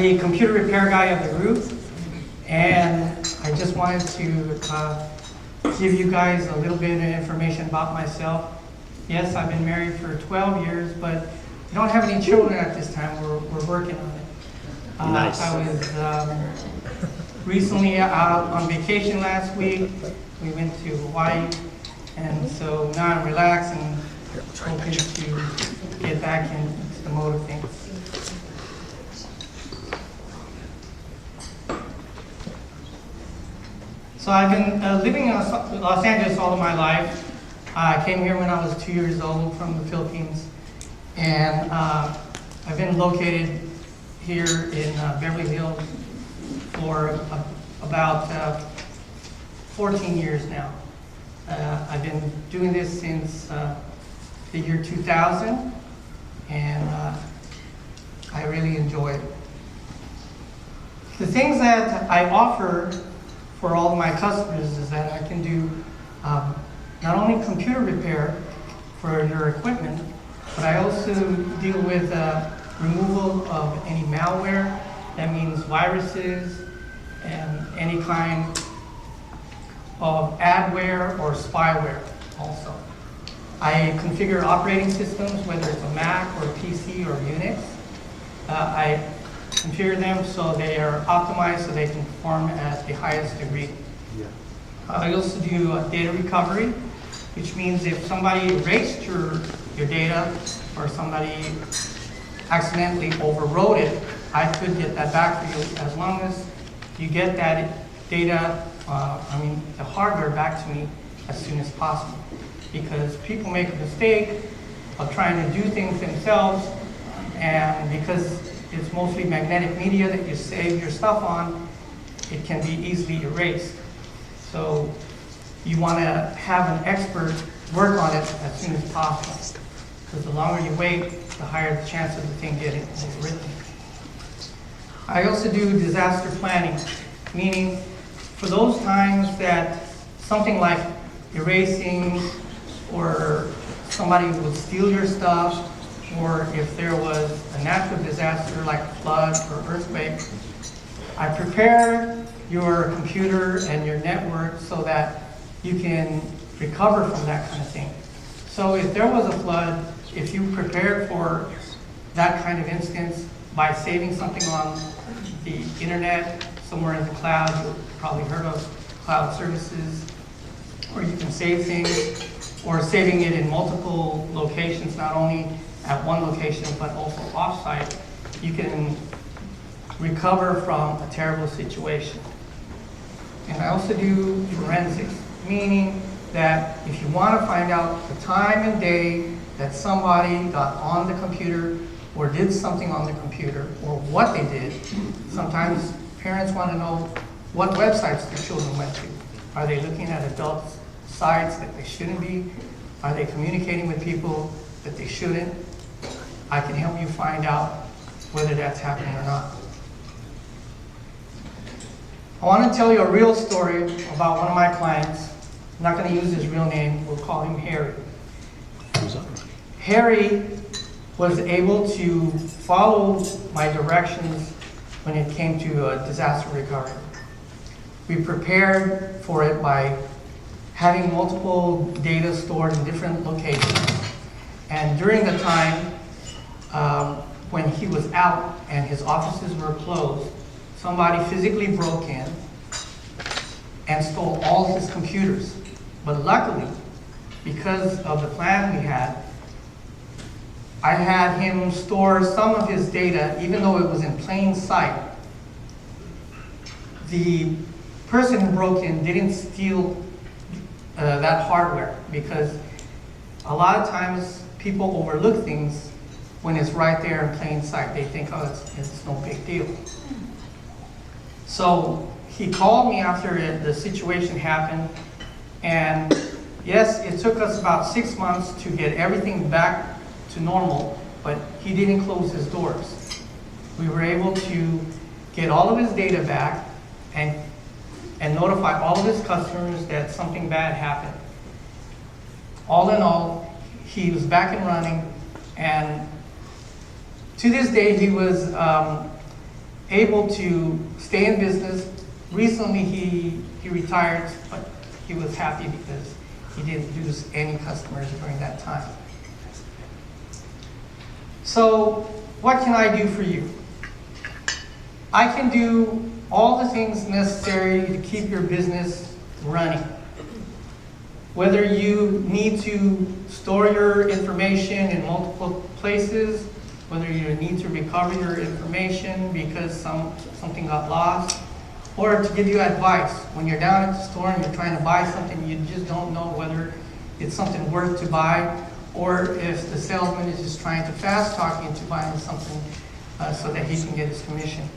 the computer repair guy of the group, and I just wanted to give you guys a little bit of information about myself. Yes, I've been married for 12 years, but I don't have any children at this time. We're working on it. Nice. I was recently out on vacation last week. We went to Hawaii, and so now I'm relaxed and hoping to get back into the mode of things. So I've been living in Los Angeles all of my life. I came here when I was 2 years old from the Philippines, and I've been located here in Beverly Hills for about 14 years now. I've been doing this since the year 2000, and I really enjoy it. The things that I offer for all of my customers is that I can do not only computer repair for your equipment, but I also deal with removal of any malware. That means viruses and any kind of adware or spyware also. I configure operating systems, whether it's a Mac or a PC or Unix. I configure them so they are optimized so they can perform at the highest degree. Yeah. I also do data recovery, which means if somebody erased your data or somebody accidentally overwrote it, I could get that back for you as long as you get that data, the hardware back to me as soon as possible. Because people make a mistake of trying to do things themselves, and because it's mostly magnetic media that you save your stuff on, it can be easily erased. So you want to have an expert work on it as soon as possible. Because the longer you wait, the higher the chance of the thing getting overwritten. I also do disaster planning, meaning for those times that something like erasing or somebody would steal your stuff, or if there was a natural disaster like a flood or earthquake, I prepare your computer and your network so that you can recover from that kind of thing. So if there was a flood, if you prepared for that kind of instance by saving something on the internet, somewhere in the cloud, you've probably heard of cloud services, or you can save things, or saving it in multiple locations, not only at one location, but also off-site, you can recover from a terrible situation. And I also do forensics, meaning that if you want to find out the time and day that somebody got on the computer or did something on the computer, or what they did, sometimes parents want to know what websites their children went to. Are they looking at adult sites that they shouldn't be? Are they communicating with people that they shouldn't? I can help you find out whether that's happening or not. I want to tell you a real story about one of my clients. I'm not going to use his real name. We'll call him Harry. Harry was able to follow my directions when it came to disaster recovery. We prepared for it by having multiple data stored in different locations. And during the time when he was out and his offices were closed, somebody physically broke in and stole all his computers. But luckily, because of the plan we had, I had him store some of his data, even though it was in plain sight. The person who broke in didn't steal that hardware, because a lot of times people overlook things when it's right there in plain sight. They think, oh, it's no big deal. So he called me after the situation happened, and yes, it took us about 6 months to get everything back to normal, but he didn't close his doors. We were able to get all of his data back and notify all of his customers that something bad happened. All in all, he was back and running, and to this day he was able to stay in business. Recently, he retired, but he was happy because he didn't lose any customers during that time. So, what can I do for you? I can do all the things necessary to keep your business running. Whether you need to store your information in multiple places, whether you need to recover your information because something got lost, or to give you advice. When you're down at the store and you're trying to buy something, you just don't know whether it's something worth to buy, or if the salesman is just trying to fast talk you into buying something so that he can get his commission.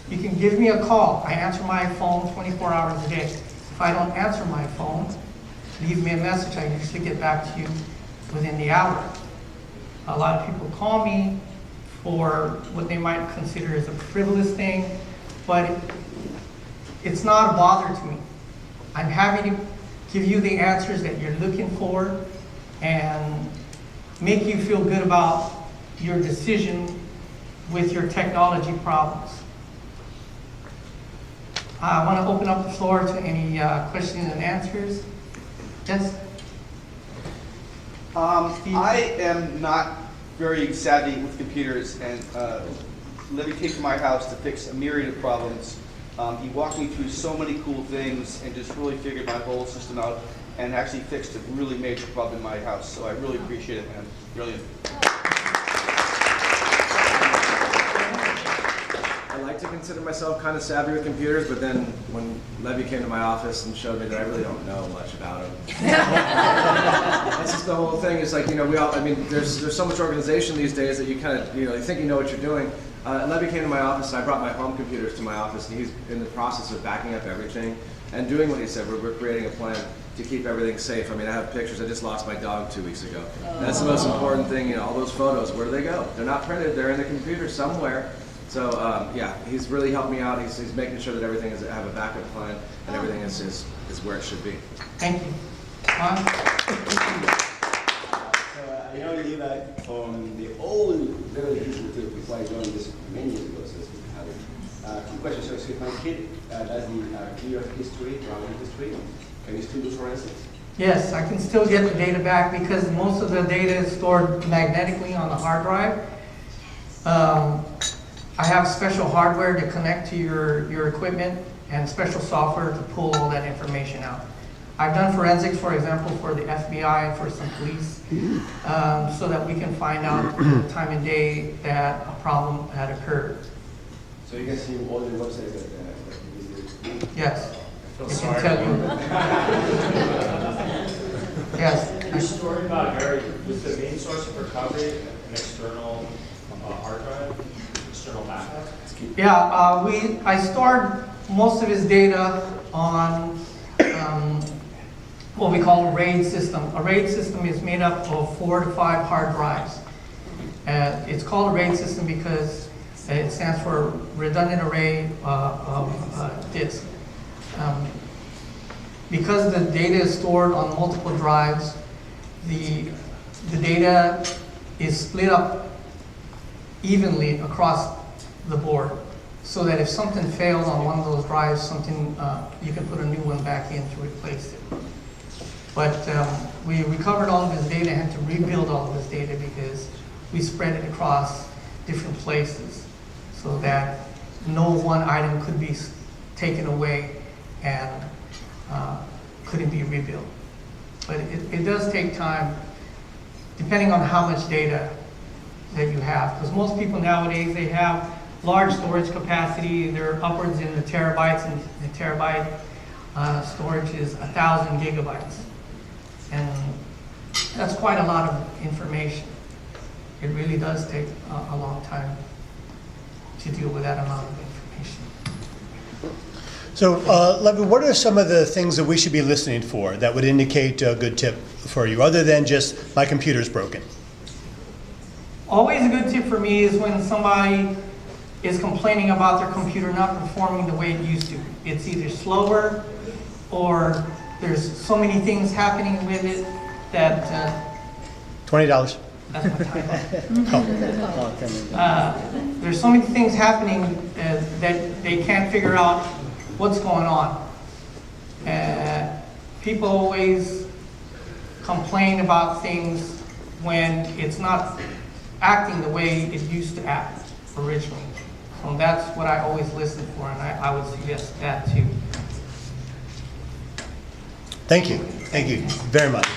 You can give me a call. I answer my phone 24 hours a day. If I don't answer my phone, leave me a message. I usually get back to you within the hour. A lot of people call me for what they might consider as a frivolous thing, but it's not a bother to me. I'm happy to give you the answers that you're looking for and make you feel good about your decision with your technology problems. I want to open up the floor to any questions and answers. Yes? I am not very savvy with computers, and Levi came to my house to fix a myriad of problems. He walked me through so many cool things and just really figured my whole system out and actually fixed a really major problem in my house. So I really appreciate it, man. Brilliant. I like to consider myself kind of savvy with computers, but then when Levi came to my office and showed me that I really don't know much about them. That's just the whole thing. It's like, there's so much organization these days that you kind of, you think you know what you're doing. Levi came to my office, and I brought my home computers to my office, and he's in the process of backing up everything and doing what he said. We're creating a plan to keep everything safe. I have pictures. I just lost my dog 2 weeks ago. That's the most important thing. All those photos, where do they go? They're not printed. They're in the computer somewhere. So he's really helped me out. He's making sure that everything is have a backup plan and everything is where it should be. Thank you. I know Levi from the old Beverly Hills Hotel before I joined this many years ago, so it's good to have it. Two questions. So if my kid does the clear history, travel history, can you still do forensics? Yes, I can still get the data back because most of the data is stored magnetically on the hard drive. I have special hardware to connect to your equipment and special software to pull all that information out. I've done forensics, for example, for the FBI and for some police, so that we can find out the time and day that a problem had occurred. So you can see all the websites that you visit? Yes. I can tell you. Yes. Your story about Harry, was the main source of recovery an external hard drive, external backup? Yeah, I stored most of his data on what we call a RAID system. A RAID system is made up of 4 to 5 hard drives. It's called a RAID system because it stands for redundant array of disks. Because the data is stored on multiple drives, the data is split up evenly across the board, so that if something fails on one of those drives, you can put a new one back in to replace it. But we recovered all of his data and had to rebuild all of his data because we spread it across different places so that no one item could be taken away and couldn't be rebuilt. But it does take time, depending on how much data that you have. Because most people nowadays, they have large storage capacity. They're upwards in the terabytes, and the terabyte storage is 1,000 gigabytes. And that's quite a lot of information. It really does take a long time to deal with that amount of information. So, Levi, what are some of the things that we should be listening for that would indicate a good tip for you, other than just my computer's broken? Always a good tip for me is when somebody is complaining about their computer not performing the way it used to. It's either slower or there's so many things happening with it that... $20. That's my time. There's so many things happening that they can't figure out what's going on. People always complain about things when it's not acting the way it used to act originally. So that's what I always listen for, and I would suggest that too. Thank you very much.